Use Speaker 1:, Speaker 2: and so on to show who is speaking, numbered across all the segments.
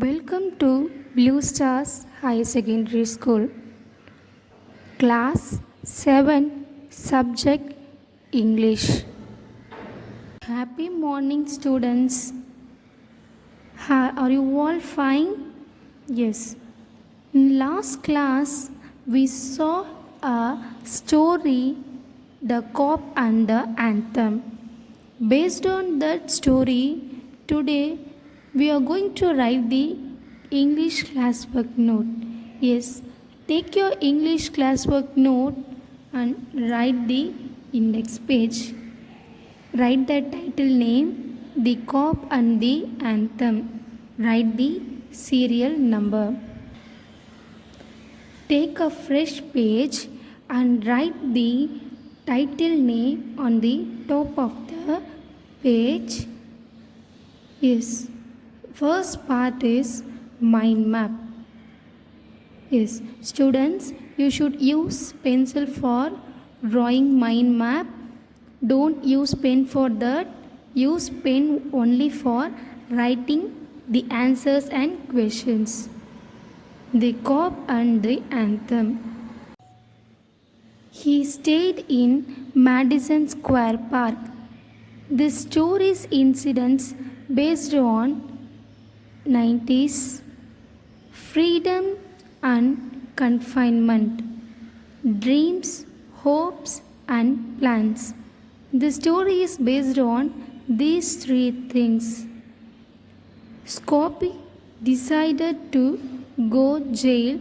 Speaker 1: Welcome to Blue Stars High Secondary School, Class 7, Subject English. Happy morning, students. Are you all fine? Yes. In last class, we saw a story, The Cop and the Anthem. Based on that story, today we are going to write the English classwork note. Yes, take your English classwork note and write the index page. Write the title name, The Cop and the Anthem. Write the serial number. Take a fresh page and write the title name on the top of the page. Yes. First part is mind map. Yes, students, you should use pencil for drawing mind map. Don't use pen for that. Use pen only for writing the answers and questions. The Cop and the Anthem. He stayed in Madison Square Park. This story's incidents based on 90s, freedom and confinement, dreams, hopes and plans. The story is based on these three things. Scopy decided to go jail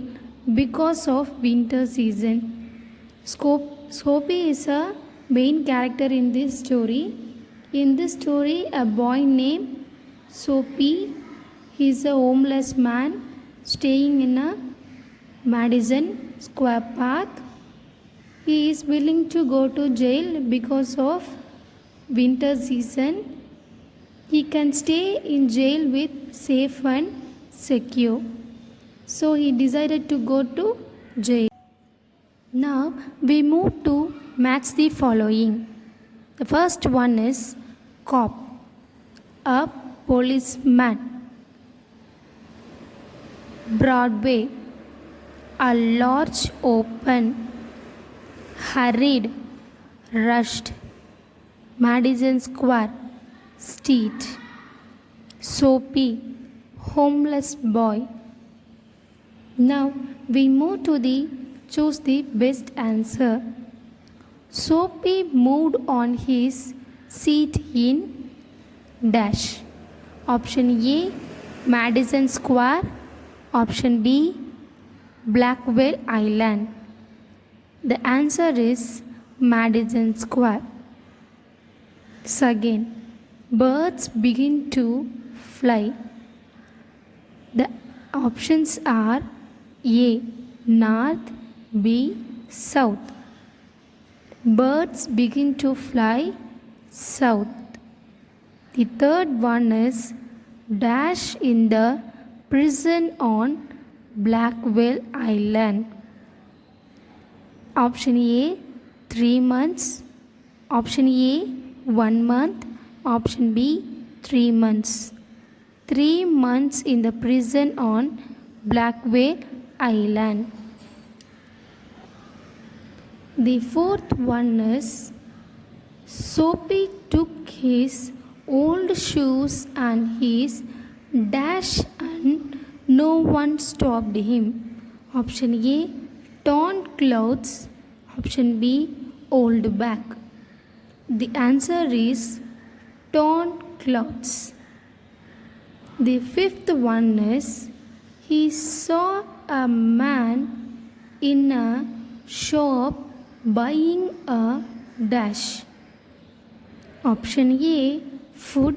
Speaker 1: because of winter season. Scopy is a main character in this story. In this story, a boy named Soapy, he is a homeless man staying in a Madison Square Park. He is willing to go to jail because of winter season. He can stay in jail with safe and secure. So he decided to go to jail. Now we move to match the following. The first one is cop, a policeman. Broadway, a large open, hurried, rushed. Madison Square, street. Soapy, homeless boy. Now we move to the choose the best answer. Soapy moved on his seat in dash. Option A, Madison Square. Option B, Blackwell Island. The answer is Madison Square. Second, birds begin to fly. The options are A, north, B, south. Birds begin to fly south. The third one is dash in the prison on Blackwell Island. Option A, 3 months. Option A, 1 month. Option B, 3 months. 3 months in the prison on Blackwell Island. The fourth one is Soapy took his old shoes and his dash and no one stopped him. Option A, torn clothes. Option B, old bag. The answer is torn clothes. The fifth one is he saw a man in a shop buying a dash. Option A, food.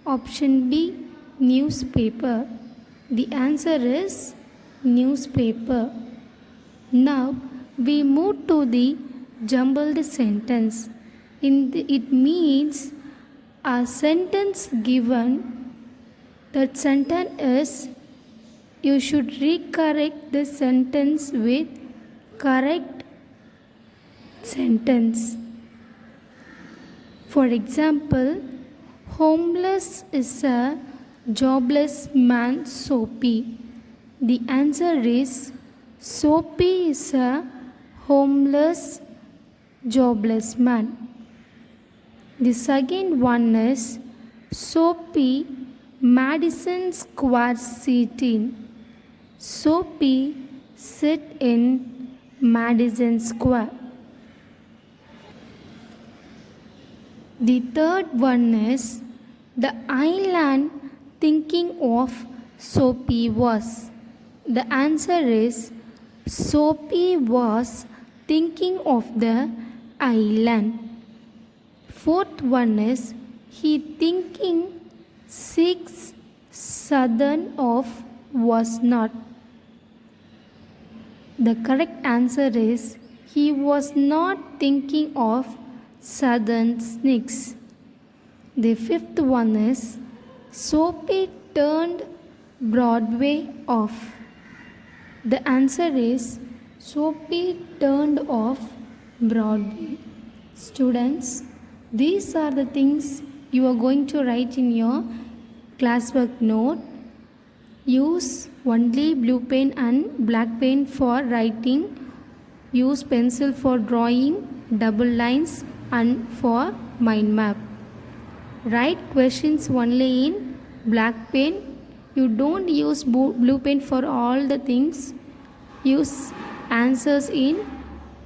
Speaker 1: Option B, newspaper. The answer is newspaper. Now we move to the jumbled sentence. It means a sentence given. That sentence is you should recorrect the sentence with correct sentence. For example, homeless is a jobless man Soapy? The answer is Soapy is a homeless, jobless man. The second one is Soapy Madison Square Seating. Soapy sit in Madison Square. The third one is the island thinking of Soapy was. The answer is Soapy was thinking of the island. Fourth one is he thinking 6 southern of was not. The correct answer is he was not thinking of southern snakes. The fifth one is Soapy turned Broadway off. The answer is Soapy turned off Broadway. Students, these are the things you are going to write in your classwork note. Use only blue pen and black pen for writing. Use pencil for drawing, double lines and for mind map. Write questions only in black pen. You don't use blue pen for all the things. Use answers in,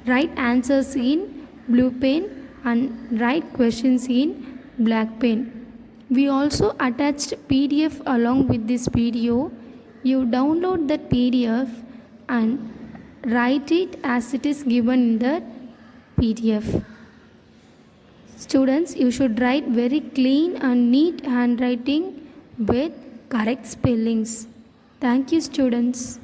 Speaker 1: write answers in blue pen and write questions in black pen. We also attached PDF along with this video. You download that PDF and write it as it is given in the PDF. Students, you should write very clean and neat handwriting with correct spellings. Thank you, students.